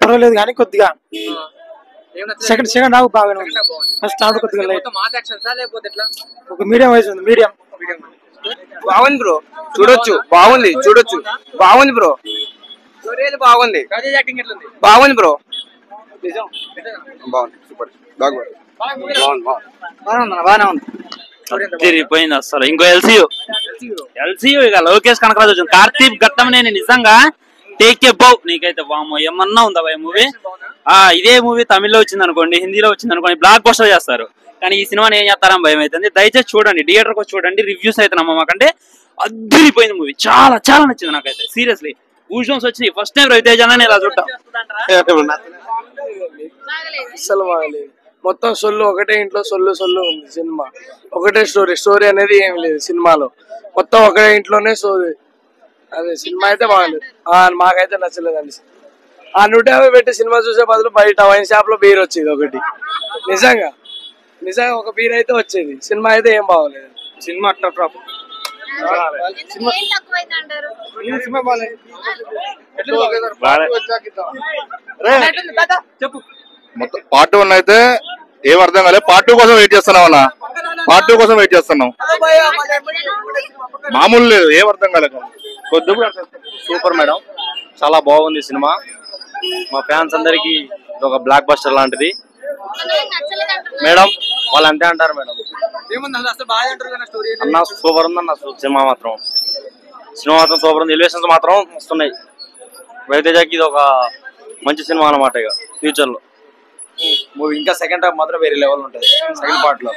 పర్వాలేదు కానీ కొద్దిగా సెకండ్ హాఫ్ బాగానే ఉంది. ఫస్ట్ హాఫ్ కొద్దిగా ఒక మీడియం వయసు ఉంది. మీడియం బాగుంది బ్రో, చూడొచ్చు. బాగుంది బ్రో, బాగుంది బాగుంది బ్రో, బాగుంది. సూపర్ బాగానే ఉంది. తిరిగిపోయింది అసలు. ఇంకో ఎల్సీయూ ఇక లోకేష్ కనకరాజు వచ్చింది. కార్తీక్ ఘట్టమనేని నిజంగా టేక్ ఏ బౌ. నీకైతే వామో ఏమన్నా ఉందా భయ మూవీ? ఇదే మూవీ తమిళ్లో వచ్చింది అనుకోండి, హిందీలో వచ్చింది అనుకోండి, బ్లాక్ బస్టర్ చేస్తారు. కానీ ఈ సినిమాని ఏం చేస్తారని భయం అవుతుంది. దయచేసి చూడండి, థియేటర్కి వచ్చి చూడండి. రివ్యూస్ అయితే నమ్మకంటే అద్దరిపోయింది మూవీ. చాలా చాలా నచ్చింది నాకైతే. సీరియస్లీ గూస్బంప్స్ వచ్చినాయి. ఫస్ట్ టైం రవితేజ అనే ఇలా చూడటం. అసలు మొత్తం సొల్లు, ఒకటే ఇంట్లో సొల్లు ఉంది సినిమా. ఒకటే స్టోరీ అనేది ఏం లేదు సినిమాలో. మొత్తం ఒకటే ఇంట్లోనే స్టోరీ. అదే సినిమా అయితే బాగలేదు. మాకైతే నచ్చలేదండి. 150 పెట్టి సినిమా చూసే బదులు బయట వైన్ షాప్ లో బీర్ వచ్చేది ఒకటి. నిజంగా ఒక బీర్ అయితే వచ్చేది. సినిమా అయితే ఏం బాగోలేదు. సినిమా అట్ట చెప్పు. మొత్తం పార్ట్ 1 అయితే ఏం అర్థం కాలేదు. పార్ట్ 2 కోసం వెయిట్ చేస్తున్నాం అన్న. పార్ట్ 2 కోసం వెయిట్ చేస్తున్నాం. మామూలు లేదు, ఏం అర్థం కాలేదు. సూపర్ మేడం, చాలా బాగుంది సినిమా. మా ఫ్యాన్స్ అందరికి ఒక బ్లాక్ బస్టర్ లాంటిది మేడం. వాళ్ళు అంతే అంటారు మేడం. అన్న సూపర్ ఉంది అన్న సినిమా మాత్రం. సూపర్ ఉంది. ఎలివేషన్స్ మాత్రం వస్తున్నాయి. రవితేజకి ఇది ఒక మంచి సినిమా అన్నమాట. ఇక ఫ్యూచర్ లో మూవీ ఇంకా సెకండ్ హాఫ్ మాత్రం వేరే లెవెల్ ఉంటుంది. సెకండ్ పార్ట్ లో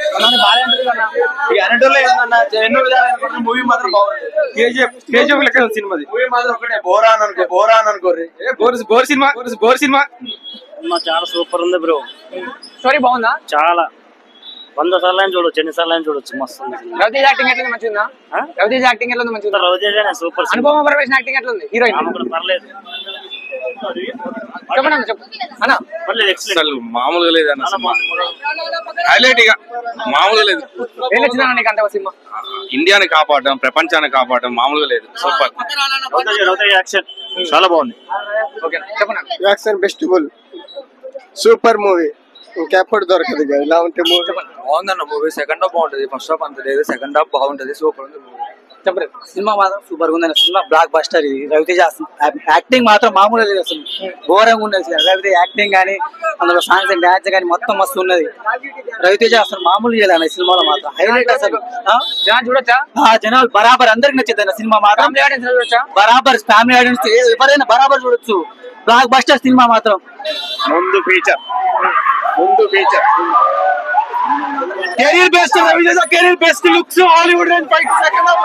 మూవీ మాత్రం బాగుంది. కేజీఎఫ్ లెక్క సినిమా మూవీ మాత్రం ఒకటే. బోరా అని అనుకోర్రి. బోర్ సినిమా చాలా సూపర్ ఉంది బ్రో. స్టోరీ బాగుందా? చాలా 100 సార్లు అయినా చూడొచ్చు, ఎన్ని సార్లు అయినా చూడొచ్చు. మస్తు ఉంది. రవితేజ యాక్టింగ్ ఎట్లా మంచిగా? రవితేజ యాక్టింగ్ ఎట్లా మంచిగా? రవితేజ సూపర్. అనుపమ పరమేశ్వరన్ యాక్టింగ్ ఎట్లా ఉంది? హీరోయిన్ పర్లేదు. మామూలుగా లేదు అన్న. హైలైట్ ఇక మామూలుగా లేదు. ఏం నచ్చిందా నీకు అంత సినిమా? ఇండియాని కాపాడడం, ప్రపంచాన్ని కాపాడడం మామూలుగా లేదు. సూపర్. యాక్షన్ చాలా బాగుంది. యాక్షన్ బెస్టిబుల్ సూపర్ మూవీ. ఇంకెప్పుడు దొరకదు ఇలా ఉంటే. బాగుందన్న మూవీ. సెకండ్ హాఫ్ బాగుంటది, ఫస్ట్ హాఫ్ అంత లేదు. సెకండ్ హాఫ్ బాగుంటది. సూపర్ ఉంది చెప్పండి. సినిమా మాత్రం సూపర్ గా ఉంది. Cinema block buster. ఇది రవితేజ యాక్టింగ్ మాత్రం మామూలు లేదు. అసలు ఘోరంగా ఉన్నది రవితేజ యాక్టింగ్ కానీ, అందులో సాంగ్స్ అండ్ డాన్స్ కానీ మొత్తం మస్తు ఉన్నది. రవితేజ అసలు మామూలు చేయలేదు సినిమాలో మాత్రం. హైలైట్ అసలు. చూడొచ్చా? జనాలు బరాబర్ అందరికి నచ్చింది సినిమా మాత్రం. బరాబర్ ఫ్యామిలీ ఆడియన్స్ ఎవరైనా బరాబర్ చూడొచ్చు. బ్లాక్ బస్టర్ సినిమా మాత్రం. ముందు feature career best Ravi Teja. Career best looks Hollywood and fight. Second half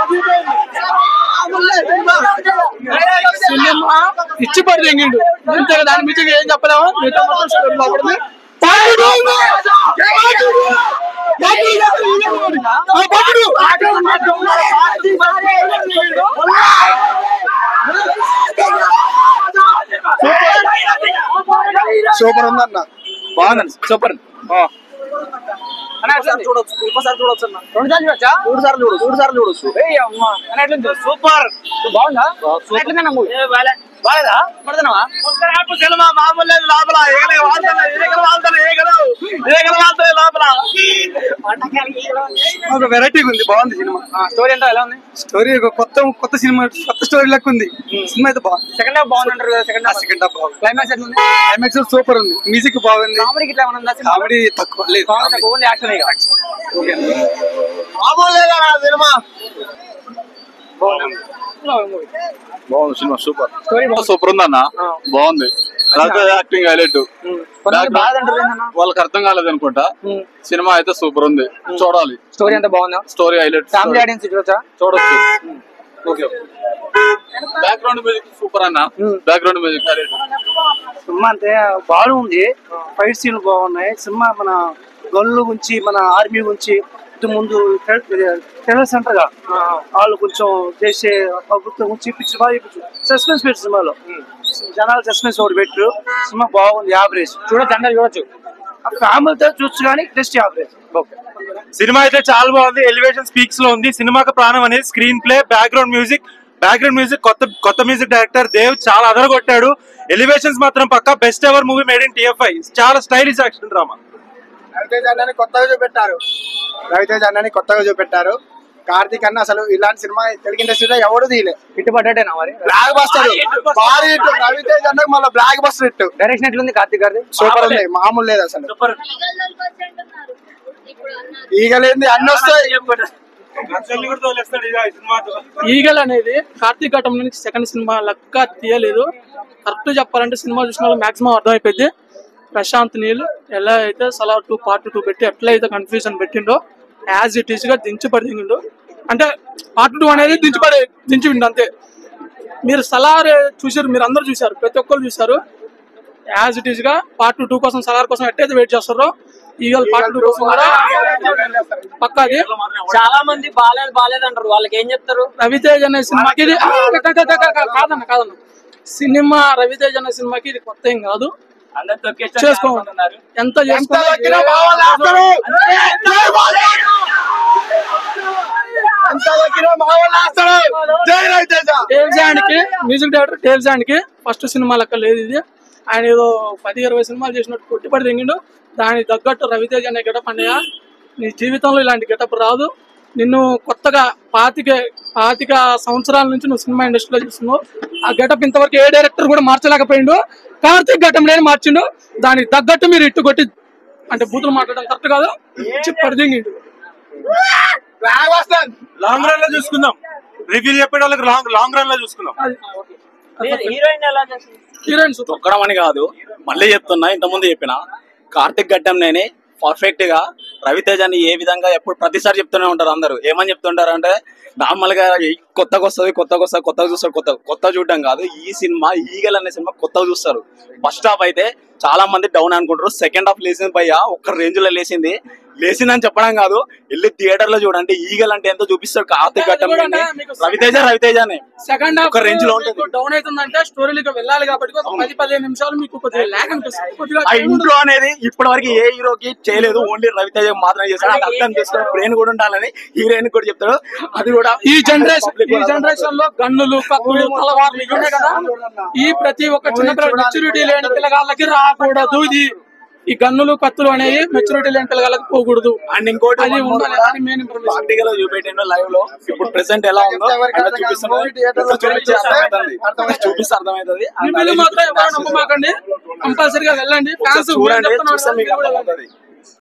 సినిమా ఇచ్చి పడిపోయిండు అంతే. దాని మించి ఏం చెప్పలేము. సూపర్ ఉందన్న. బాగుంది. సూపర్. చూడొచ్చు. ఇంకోసారి చూడొచ్చు అన్న. 2 సార్లు చూడొచ్చా? 3 సార్లు చూడొచ్చు. సూపర్. బాగుందా? బాగా పడుతున్నావా? సినిమా మామూలు లేదు. లోపల ఒక వెరైటీ ఉంది. బాగుంది సినిమా. స్టోరీ అంతా ఎలా ఉంది? స్టోరీ కొత్త సినిమా, కొత్త స్టోరీ లెక్క ఉంది. సినిమా అయితే బాగుంది. సెకండ్ హాఫ్ బాగుంది అంటారు కదా? సెకండ్ హాఫ్ బాగుంది. క్లైమాక్స్ ఎట్లా ఉంది? క్లైమాక్స్ సూపర్ ఉంది. మ్యూజిక్ బాగుంది. కామెడీకి ఇట్లా ఉందా? కామెడీ తక్కువ లేదు. Only action. మామూలు లేదా సినిమా? బాగుంది సినిమా. సూపర్ ఉందన్న. బాగుంది. Acting highlight. వాళ్ళకి అర్థం కాలేదు అనుకుంటా. సినిమా అయితే సూపర్ ఉంది. చూడాలి. స్టోరీ అంతా బాగుందా? Story highlight. ఫ్యామిలీ ఆడియన్స్ చూడొచ్చు. ఓకే. బ్యాక్గ్రౌండ్ మ్యూజిక్ సూపర్ అన్న. Background music highlight. సినిమా అంతే బాగుంది. ఫైట్ సీన్లు బాగున్నాయి. సినిమా మన గన్ల గురించి, మన ఆర్మీ గురించి ముందు టెరర్ సెంటర్ గా వాళ్ళు కొంచెం చేసే ప్రభుత్వం గురించి చూపించి బాగా చూపించు. సస్పెన్స్ పెట్టు సినిమాలో. జనాలు సస్పెన్స్ ఒకటి పెట్టు. సినిమా బాగుంది. యావరేజ్. చూడొచ్చు. ఫ్యామిలీతో చూసి కానీ జస్ట్ యావరేజ్. సినిమా అయితే చాలా బాగుంది. ఎలివేషన్ స్పీక్స్ లో ఉంది. సినిమాకి ప్రాణం అనేది screen play, background music, background music కొత్త మ్యూజిక్ డైరెక్టర్ దేవ్ చాలా అదరగొట్టాడు. ఎలివేషన్స్ మాత్రం పక్కా best ever movie made in TFI. చాలా స్టైలిష్ యాక్షన్ డ్రామా. రవితేజ అన్నని కొత్తగా చూపెట్టారు. కార్తీక్ అన్న అసలు ఇలాంటి సినిమా తెలుగు ఇండస్ట్రీలో ఎవరు తీయలే. ఇట్టుపడ్డాటేనా మరి బ్లాక్ బస్టర్ భారీ హిట్. రవితేజ అన్నకు మళ్ళీ బ్లాక్ బస్టర్ హిట్. డైరెక్షన్ ఎట్లుంది కార్తీక్ గారిది? సూపర్ ఉంది, మామూలు లేదు అసలు. ఈగలేంది అన్ని వస్తాయి. ఈగల్ అనేది కార్తీక్ ఘట్టం నుంచి సెకండ్ సినిమా లెక్క తీయలేదు. కరెక్ట్ చెప్పాలంటే సినిమా చూసిన వాళ్ళు మాక్సిమం అర్థమైపోయింది. ప్రశాంత్ నీల్ ఎలా అయితే సలార్ 2 Part 2 పెట్టి ఎట్లయితే కన్ఫ్యూజన్ పెట్టిండో యాజ్ ఇట్ ఈస్ గా దించబడిండు. అంటే Part 2 అనేది దించిపోయిండు అంతే. మీరు సలార్ చూసారు, మీరు అందరు చూసారు, ప్రతి ఒక్కరు చూసారు. యాజ్ ఇట్ ఈస్ గా Part 2 కోసం సలార్ కోసం ఎట్టయితే వెయిట్ చేస్తారో ఈగల్ Part 2 కోసం కూడా పక్కాది. చాలా మంది బాలేదు అంటారు, వాళ్ళకి ఏం చెప్తారు? రవితేజ్ అనే సినిమాకి ఇది కాదన్న సినిమా రవితేజ్ అనే సినిమాకి ఇది కొత్త ఏం కాదు. చేసుకోమంటున్నారు ఎంత మ్యూజిక్ డైరెక్టర్ టేల్స్ కి ఫస్ట్ సినిమా లెక్క లేదు ఇది. ఆయన ఏదో 10-20 సినిమాలు చేసినట్టు కొట్టిపడి దింగిండు. దానికి తగ్గట్టు రవితేజ్ అనే గెటప్ అన్నయ్య నీ జీవితంలో ఇలాంటి గెటప్ రాదు. నిన్ను కొత్తగా 25 సంవత్సరాల నుంచి నువ్వు సినిమా ఇండస్ట్రీలో చూస్తున్నావు. ఆ గెటప్ ఇంతవరకు ఏ డైరెక్టర్ కూడా మార్చలేకపోయిండు. కార్తీక్ ఘట్టం లేని మార్చిండు. దానికి తగ్గట్టు మీరు ఇట్టు కొట్టి అంటే బూతులు మాట్లాడడం కరెక్ట్ కాదు. చిప్పటి దింగిండు. లాంగ్ రన్ లో చూసుకుందాం. రివ్యూ చెప్పే వాళ్ళకి లాంగ్ రన్ లో చూసుకుందాం. హీరోయిన్స్ తొక్కడం అని కాదు, మళ్ళీ చెప్తున్నా, ఇంతకుముందు చెప్పిన కార్తీక్ ఘట్టం నేనే పర్ఫెక్ట్ గా రవితేజని ఏ విధంగా ఎప్పుడు ప్రతిసారి చెప్తూనే ఉంటారు. అందరూ ఏమని చెప్తుంటారు అంటే నార్మల్ గా కొత్తగా వస్తుంది, కొత్తగా చూస్తారు. కొత్త చూడడం కాదు, ఈ సినిమా ఈగల్ అనే సినిమా కొత్తగా చూస్తారు. ఫస్ట్ హాఫ్ అయితే చాలా మంది డౌన్ అనుకుంటారు. సెకండ్ హాఫ్ లేసింది భయ్యా, ఒక్క రేంజ్ లో లేసిందని చెప్పడం కాదు, వెళ్ళి థియేటర్ లో చూడండి. ఈగల్ అంటే ఎంతో చూపిస్తారు. కార్తీక్ ఘట్టం రవితేజనే సెకండ్ హాఫ్ ఒక రేంజ్ లో ఉంటుంది. డౌన్ అవుతుందంటే స్టోరీలకు వెళ్ళాలి కాబట్టి 10-15 నిమిషాలు మీకు కొద్దిగా లాగ్ అనిపిస్తుంది. ఆ ఇంట్రో అనేది ఇప్పటి వరకు ఏ హీరోకి చేయలేదు, ఓన్లీ రవితేజ మాత్రమే చేస్తాడు. అది అర్థం చేస్తాడు, బ్రెయిన్ కూడా ఉండాలని హీరోయిన్ కూడా చెప్తాడు. అది కూడా ఈ జనరేషన్ లో గన్నులు, కత్తులు, తలవార్లు ఇవే కదా. ఈ ప్రతి ఒక్క చిన్న మెచ్యూరిటీ లేని పిల్లగాళ్ళకి రాకూడదు. ఇది ఈ గన్నులు, కత్తులు అనేవి మెచ్యూరిటీ లేని పిల్లగాళ్ళకి పోకూడదు. అండ్ ఇంకోటి చూపెట్టిండు లైవ్ లో. ఇప్పుడు ప్రెసెంట్ ఎలా ఉందో చూపిస్తే అర్థమవుతుంది. మాత్రం ఎవరు నమ్మమాకండి, కంపల్సరీగా వెళ్ళండి. ఫ్యాన్స్ చూడండి, చూస్తే మీకు అర్థమవుతుంది.